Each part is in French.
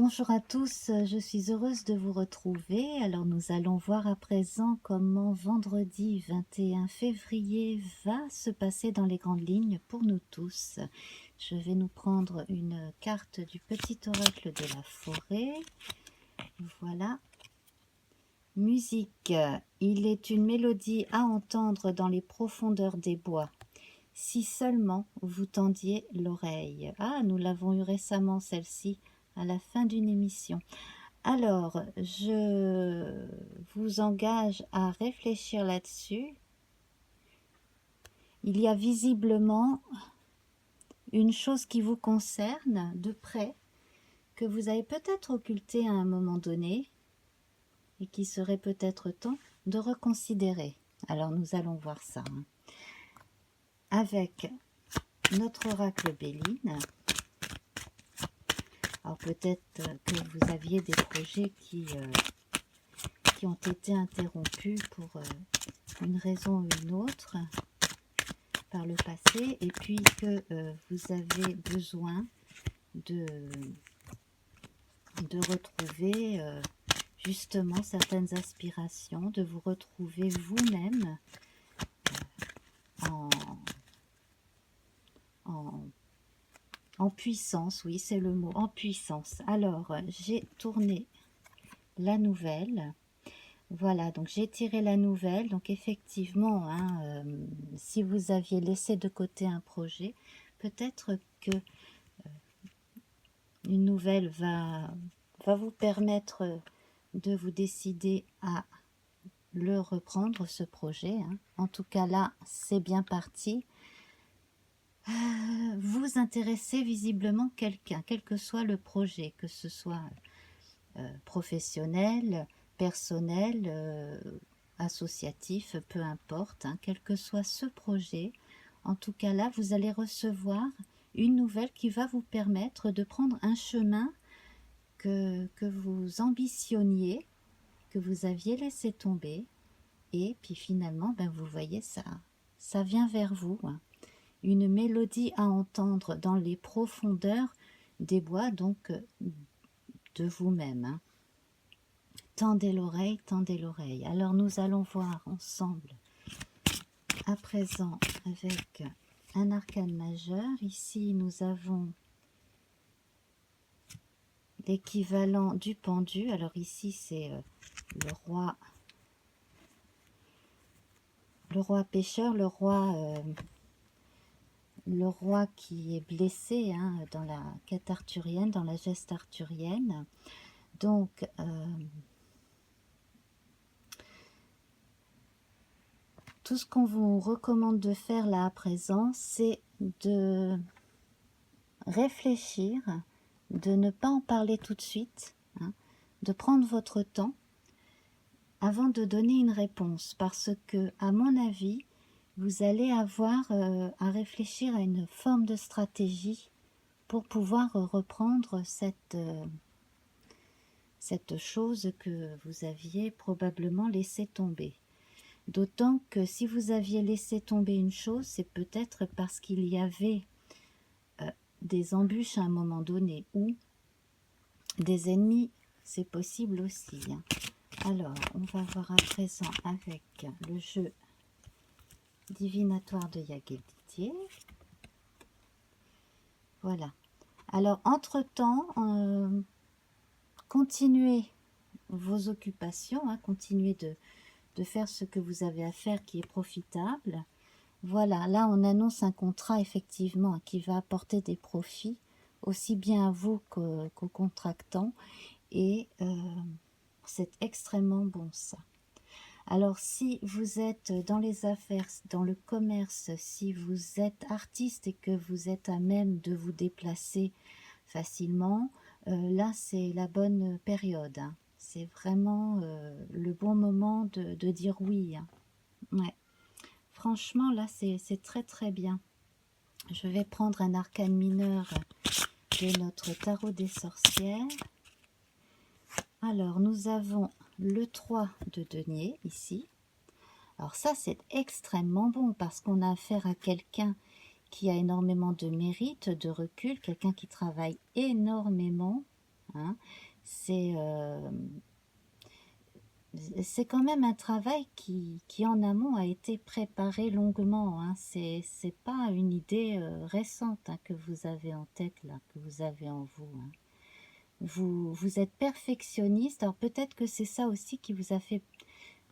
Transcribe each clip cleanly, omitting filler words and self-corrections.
Bonjour à tous, je suis heureuse de vous retrouver. Alors nous allons voir à présent comment vendredi 21 février va se passer dans les grandes lignes pour nous tous. Je vais nous prendre une carte du petit oracle de la forêt. Voilà. Musique. Il est une mélodie à entendre dans les profondeurs des bois. Si seulement vous tendiez l'oreille. Ah, nous l'avons eu récemment celle-ci à la fin d'une émission. Alors, je vous engage à réfléchir là-dessus. Il y a visiblement une chose qui vous concerne de près, que vous avez peut-être occulté à un moment donné et qui serait peut-être temps de reconsidérer. Alors, nous allons voir ça avec notre oracle Béline. Alors peut-être que vous aviez des projets qui ont été interrompus pour une raison ou une autre par le passé, et puis que vous avez besoin de retrouver justement certaines aspirations, de vous retrouver vous-même en puissance, oui c'est le mot, en puissance. Alors j'ai tourné la nouvelle. Voilà, donc j'ai tiré la nouvelle. Donc effectivement, si vous aviez laissé de côté un projet, peut-être que une nouvelle va vous permettre de vous décider à le reprendre, ce projet. En tout cas là, c'est bien parti. Vous intéressez visiblement quelqu'un, quel que soit le projet, que ce soit professionnel, personnel, associatif, peu importe, quel que soit ce projet. En tout cas là, vous allez recevoir une nouvelle qui va vous permettre de prendre un chemin que vous ambitionniez, que vous aviez laissé tomber, et puis finalement, vous voyez, ça vient vers vous. Une mélodie à entendre dans les profondeurs des bois, donc de vous-même. Tendez l'oreille, tendez l'oreille. Alors nous allons voir ensemble à présent avec un arcane majeur. Ici nous avons l'équivalent du pendu. Alors ici c'est le roi pêcheur, le roi qui est blessé dans la quête arthurienne, dans la geste arthurienne. Donc tout ce qu'on vous recommande de faire là à présent, c'est de réfléchir, de ne pas en parler tout de suite, de prendre votre temps avant de donner une réponse, parce que, à mon avis, vous allez avoir à réfléchir à une forme de stratégie pour pouvoir reprendre cette chose que vous aviez probablement laissé tomber. D'autant que si vous aviez laissé tomber une chose, c'est peut-être parce qu'il y avait des embûches à un moment donné, ou des ennemis, c'est possible aussi. Alors, on va voir à présent avec le jeu divinatoire de Yagué-Didier. Voilà. Alors, entre-temps, continuez vos occupations, continuez de faire ce que vous avez à faire qui est profitable. Voilà, là on annonce un contrat effectivement qui va apporter des profits aussi bien à vous qu'aux contractants, et c'est extrêmement bon ça. Alors si vous êtes dans les affaires, dans le commerce, si vous êtes artiste et que vous êtes à même de vous déplacer facilement, là c'est la bonne période. C'est vraiment le bon moment de dire oui. Ouais. Franchement, là, c'est très très bien. Je vais prendre un arcane mineur de notre tarot des sorcières. Alors, nous avons le 3 de denier ici. Alors ça, c'est extrêmement bon parce qu'on a affaire à quelqu'un qui a énormément de mérite, de recul, quelqu'un qui travaille énormément, hein. C'est quand même un travail qui en amont a été préparé longuement, hein. C'est pas une idée récente, hein, que vous avez en tête là, que vous avez en vous, hein. Vous êtes perfectionniste, alors peut-être que c'est ça aussi qui vous a fait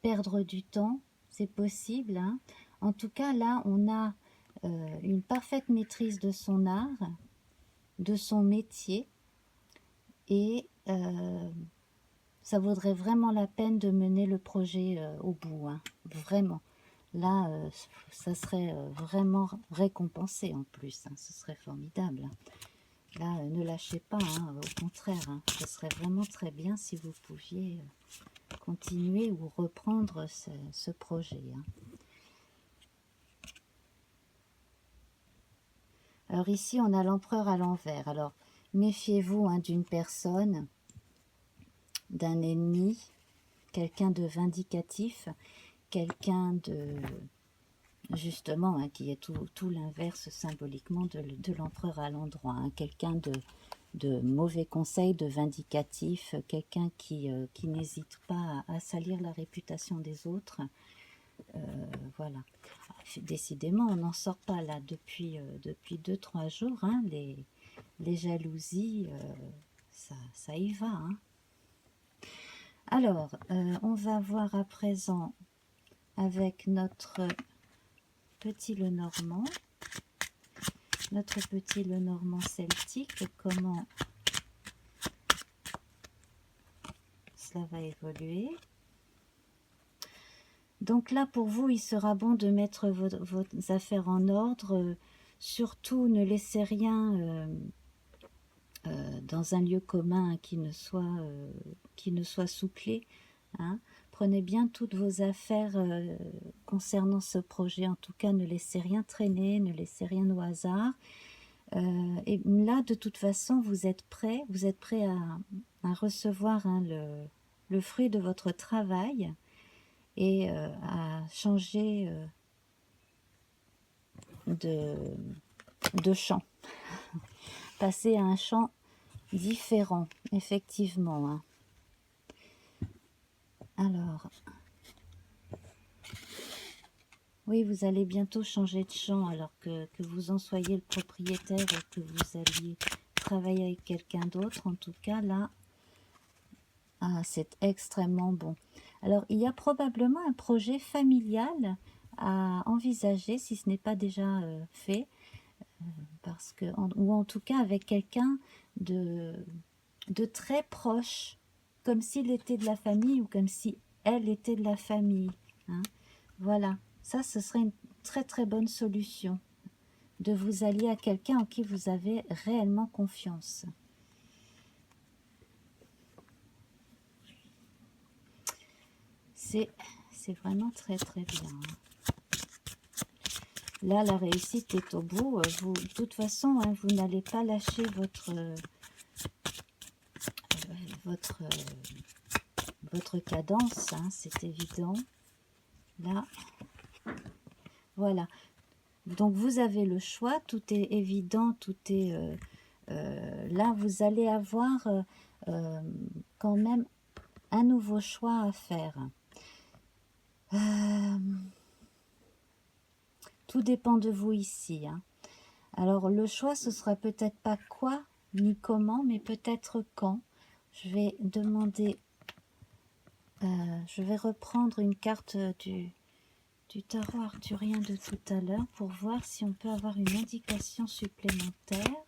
perdre du temps, c'est possible, hein. En tout cas là on a une parfaite maîtrise de son art, de son métier, et ça vaudrait vraiment la peine de mener le projet au bout, hein. Vraiment. Là, ça serait vraiment récompensé en plus, hein. Ce serait formidable. Là, ne lâchez pas, hein, au contraire, hein. Ce serait vraiment très bien si vous pouviez continuer ou reprendre ce projet, hein. Alors ici, on a l'empereur à l'envers. Alors, méfiez-vous, hein, d'une personne, d'un ennemi, quelqu'un de vindicatif, quelqu'un de, justement, hein, qui est tout l'inverse symboliquement de l'empereur à l'endroit, hein, quelqu'un de mauvais conseil, de vindicatif, quelqu'un qui n'hésite pas à salir la réputation des autres. Voilà. Décidément, on n'en sort pas là depuis 2-3 jours, hein, les jalousies, ça y va, hein. Alors, on va voir à présent avec notre petit Lenormand, celtique, comment cela va évoluer. Donc là, pour vous, il sera bon de mettre vos affaires en ordre. Surtout, ne laissez rien dans un lieu commun qui ne soit sous clé, hein. Prenez bien toutes vos affaires concernant ce projet. En tout cas, ne laissez rien traîner, ne laissez rien au hasard. Et là, de toute façon, vous êtes prêt à recevoir, hein, le fruit de votre travail, et à changer de champ. Passer à un champ différent, effectivement, hein. Alors, oui, vous allez bientôt changer de champ, alors que vous en soyez le propriétaire et que vous alliez travailler avec quelqu'un d'autre. En tout cas, là, c'est extrêmement bon. Alors, il y a probablement un projet familial à envisager, si ce n'est pas déjà fait, parce que, ou en tout cas avec quelqu'un de très proche, comme s'il était de la famille ou comme si elle était de la famille, hein. Voilà, ça, ce serait une très très bonne solution, de vous allier à quelqu'un en qui vous avez réellement confiance. C'est vraiment très très bien. Là, la réussite est au bout. Vous, de toute façon, hein, vous n'allez pas lâcher votre cadence, hein, c'est évident. Là, voilà. Donc, vous avez le choix. Tout est évident, tout est... là, vous allez avoir quand même un nouveau choix à faire. Tout dépend de vous ici, hein. Alors, le choix, ce sera peut-être pas quoi ni comment, mais peut-être quand. Je vais demander... je vais reprendre une carte du tarot arthurien de tout à l'heure pour voir si on peut avoir une indication supplémentaire.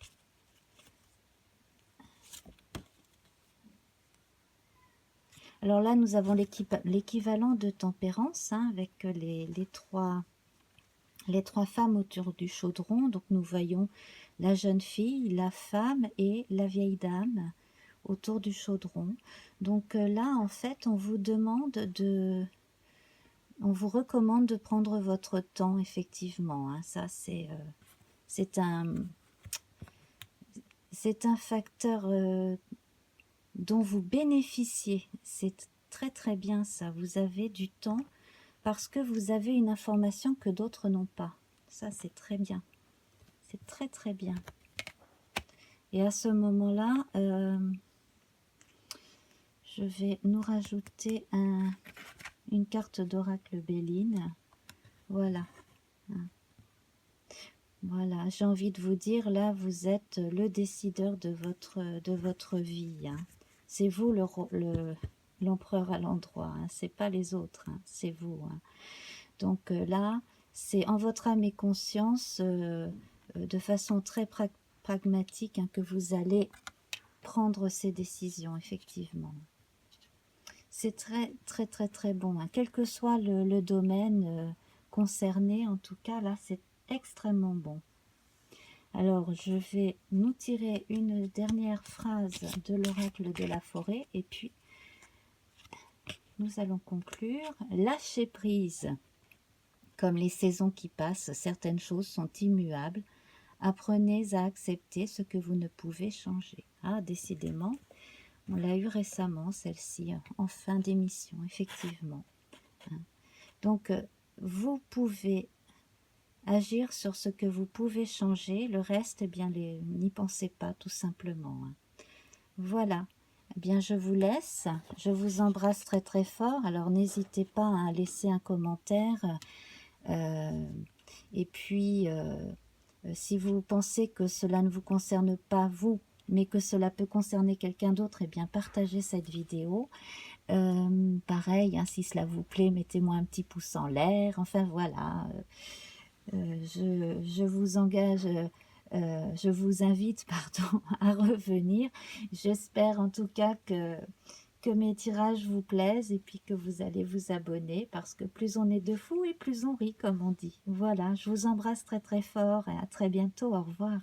Alors là, nous avons l'équivalent de tempérance, hein, avec les trois femmes autour du chaudron. Donc nous voyons la jeune fille, la femme et la vieille dame autour du chaudron. Donc là, en fait, on vous recommande de prendre votre temps, effectivement, hein. Ça, c'est un facteur dont vous bénéficiez. C'est très très bien ça. Vous avez du temps parce que vous avez une information que d'autres n'ont pas. Ça, c'est très bien. C'est très très bien. Et à ce moment-là, je vais nous rajouter une carte d'oracle Béline. Voilà. Voilà, j'ai envie de vous dire, là, vous êtes le décideur de votre vie. Hein. C'est vous l'empereur à l'endroit, hein. C'est pas les autres, hein. C'est vous. Hein. Donc là, c'est en votre âme et conscience, de façon très pragmatique, hein, que vous allez prendre ces décisions, effectivement. C'est très, très, très, très bon. Hein. Quel que soit le domaine concerné, en tout cas, là, c'est extrêmement bon. Alors, je vais nous tirer une dernière phrase de l'oracle de la forêt et puis nous allons conclure. Lâchez prise. Comme les saisons qui passent, certaines choses sont immuables. Apprenez à accepter ce que vous ne pouvez changer. Ah, décidément, on l'a eu récemment, celle-ci, en fin d'émission, effectivement. Donc, vous pouvez agir sur ce que vous pouvez changer. Le reste, eh bien, n'y pensez pas, tout simplement. Voilà. Eh bien, je vous laisse. Je vous embrasse très, très fort. Alors, n'hésitez pas à laisser un commentaire. Et puis, si vous pensez que cela ne vous concerne pas vous, mais que cela peut concerner quelqu'un d'autre, eh bien partagez cette vidéo. Pareil, hein, si cela vous plaît, mettez-moi un petit pouce en l'air. Enfin voilà, je vous engage, je vous invite, pardon, à revenir. J'espère en tout cas que mes tirages vous plaisent et puis que vous allez vous abonner parce que plus on est de fous et plus on rit, comme on dit. Voilà, je vous embrasse très très fort et à très bientôt. Au revoir.